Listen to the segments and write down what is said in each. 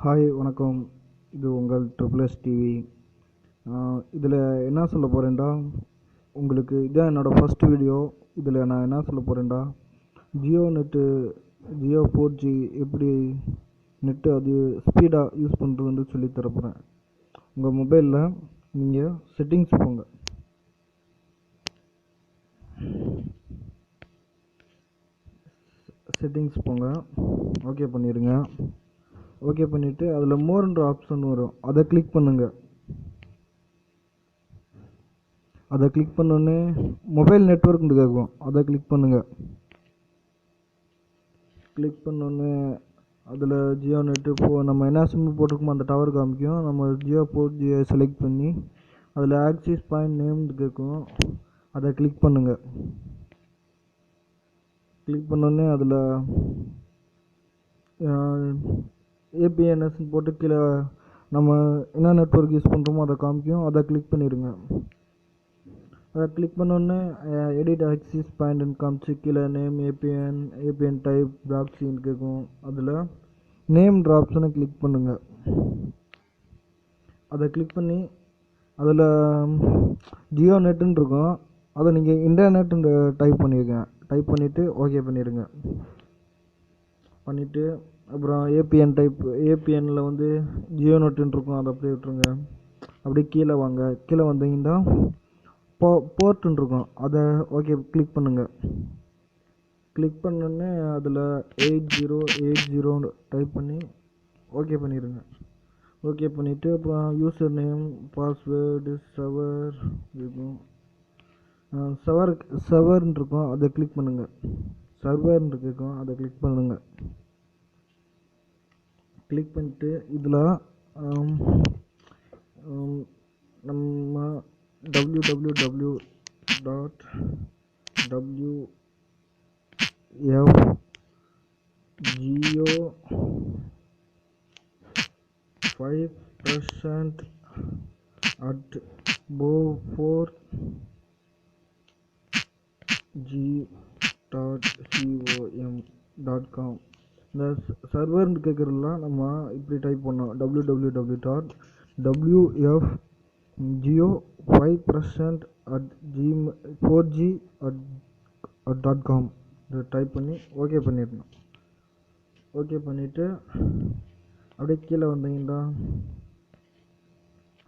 Hi வணக்கம். இது உங்கள் ட்ரிபிள்எஸ் டிவி. இதில் என்ன சொல்ல போகிறேன்டா, உங்களுக்கு இதான் என்னோடய ஃபஸ்ட் வீடியோ. இதில் நான் என்ன சொல்ல போகிறேன்டா, ஜியோ 4G எப்படி நெட்டு அது ஸ்பீடாக யூஸ் பண்ணுறதுன்னு சொல்லி தரப்போகிறேன். உங்கள் மொபைலில் நீங்கள் செட்டிங்ஸ் போங்க. ஓகே பண்ணிடுங்க. ஓகே பண்ணிவிட்டு அதில் மோர்ன்ற ஆப்ஷன் வரும், அதை கிளிக் பண்ணுங்கள். அதை கிளிக் பண்ணோன்னே மொபைல் நெட்ஒர்க்னு கேட்கும், அதை கிளிக் பண்ணுங்கள். கிளிக் பண்ணோன்னே அதில் ஜியோ நெட்டு நம்ம என்ன சிம்மு போட்டிருக்கோமோ அந்த டவர் காமிக்கும். நம்ம ஜியோ 4G செலக்ட் பண்ணி அதில் ஆக்சிஸ் பாயிண்ட் நேம்னு கேட்கும், அதை கிளிக் பண்ணுங்கள். கிளிக் பண்ணோன்னே அதில் ஏபிஎன்எஸ்ன்னு போட்டு கீழே நம்ம என்ன நெட்ஒர்க் யூஸ் பண்ணுறோமோ அதை காமிக்கும், அதை கிளிக் பண்ணிடுங்க. அதை கிளிக் பண்ணோன்னே எடிட் ஆக்சிஸ் பாயிண்ட்னு காமிச்சு கீழே நேம் ஏபிஎன் டைப் ப்ராக்ஸின்னு கேட்கும். அதில் நேம்ன்ற ஆப்ஷனை கிளிக் பண்ணுங்கள். அதை கிளிக் பண்ணி அதில் ஜியோ நெட்டுன்னு இருக்கும், அதை நீங்கள் இன்டர்நெட்டுன்னு டைப் பண்ணிவிட்டு ஓகே பண்ணிடுங்க. பண்ணிவிட்டு அப்புறம் ஏபிஎன்னில் வந்து ஜியோ நெட்டுன்னு இருக்கும், அதை அப்படியே விட்டுருங்க. அப்படியே கீழே வாங்க. கீழே வந்தீங்கன்னா போர்ட்டுன்னு இருக்கும், அதை ஓகே கிளிக் பண்ணுங்கள். கிளிக் பண்ணோடனே அதில் 8080 டைப் பண்ணி ஓகே பண்ணிடுங்க. ஓகே பண்ணிவிட்டு அப்புறம் யூசர் நேம் பாஸ்வேர்டு சர்வர் இருக்கும், சர்வர்னு இருக்கும், அதை கிளிக் பண்ணுங்கள். சர்வர்னு இருக்கும், அதை கிளிக் பண்ணுங்கள். கிளிக் பண்ணிட்டு இதில் நம்ம www.jio5%@5G.com. இந்த சர்வர்னு கேட்குறதுலாம் நம்ம இப்படி டைப் பண்ணோம், www.jio5%@4G.com இதை டைப் பண்ணி ஓகே பண்ணிடணும். ஓகே பண்ணிவிட்டு அப்படியே கீழே வந்தீங்கன்னா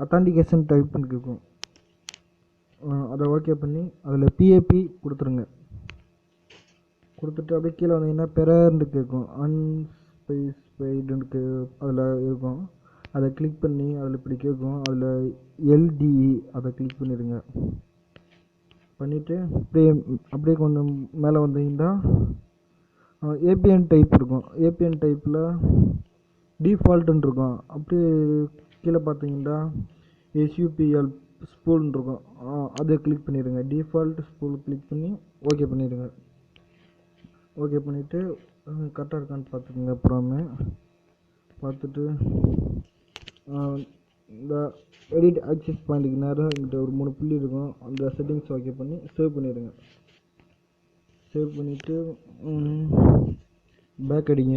அத்தான்டிகேஷன் டைப் பண்ணி கேட்கும், அதை ஓகே பண்ணி அதில் பிஏபி கொடுத்துருங்க. கொடுத்துட்டு அப்படியே கீழே வந்தீங்கன்னா பெரர்னு கேட்கும், அன்ஸ்பெசிஃபைடுன்னு அதில் இருக்கும், அதை கிளிக் பண்ணி அதில் இப்படி கேட்கும், அதில் எல்டிஇ அதை கிளிக் பண்ணிடுங்க. பண்ணிவிட்டு அப்படியே கொஞ்சம் மேலே வந்தீங்கன்னா ஏபிஎன் டைப் இருக்கும், ஏபிஎன் டைப்பில் டிஃபால்ட்டுன்னு இருக்கும். அப்படியே கீழே பார்த்தீங்கன்னா எஸ்யூபிஎல் ஸ்பூல்னு இருக்கும், அதை கிளிக் பண்ணிடுங்க. டிஃபால்ட் ஸ்பூல் கிளிக் பண்ணி ஓகே பண்ணிடுங்க. ஓகே பண்ணிவிட்டு கரெக்டாக இருக்கான்னு பார்த்துக்குங்க. அப்புறமே பார்த்துட்டு இந்த எடிட் ஆக்சிஸ் பாயிண்ட்டுக்கு நேரம் இங்கிட்ட ஒரு 3 புள்ளி இருக்கும், அந்த செட்டிங்ஸ் ஓகே பண்ணி சேவ் பண்ணிடுங்க. சேவ் பண்ணிவிட்டு பேக் அடிங்க.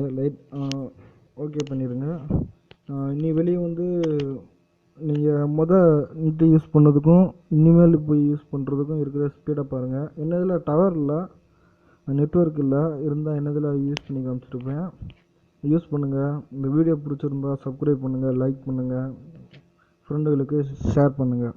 ஓகே பண்ணிடுங்க. இனி வெளியே வந்து நீங்கள் நெட்டு யூஸ் பண்ணதுக்கும் இனிமேல் இப்போ யூஸ் பண்ணுறதுக்கும் இருக்கிற ஸ்பீடாக பாருங்கள். என்னதில் டவர் இல்லை, நெட்ஒர்க் இல்லை, இருந்தால் என்னதில் யூஸ் பண்ணி காமிச்சிருப்பேன். யூஸ் பண்ணுங்கள். இந்த வீடியோ பிடிச்சிருந்தா சப்ஸ்கிரைப் பண்ணுங்கள், லைக் பண்ணுங்கள், ஃப்ரெண்டுகளுக்கு ஷேர் பண்ணுங்கள்.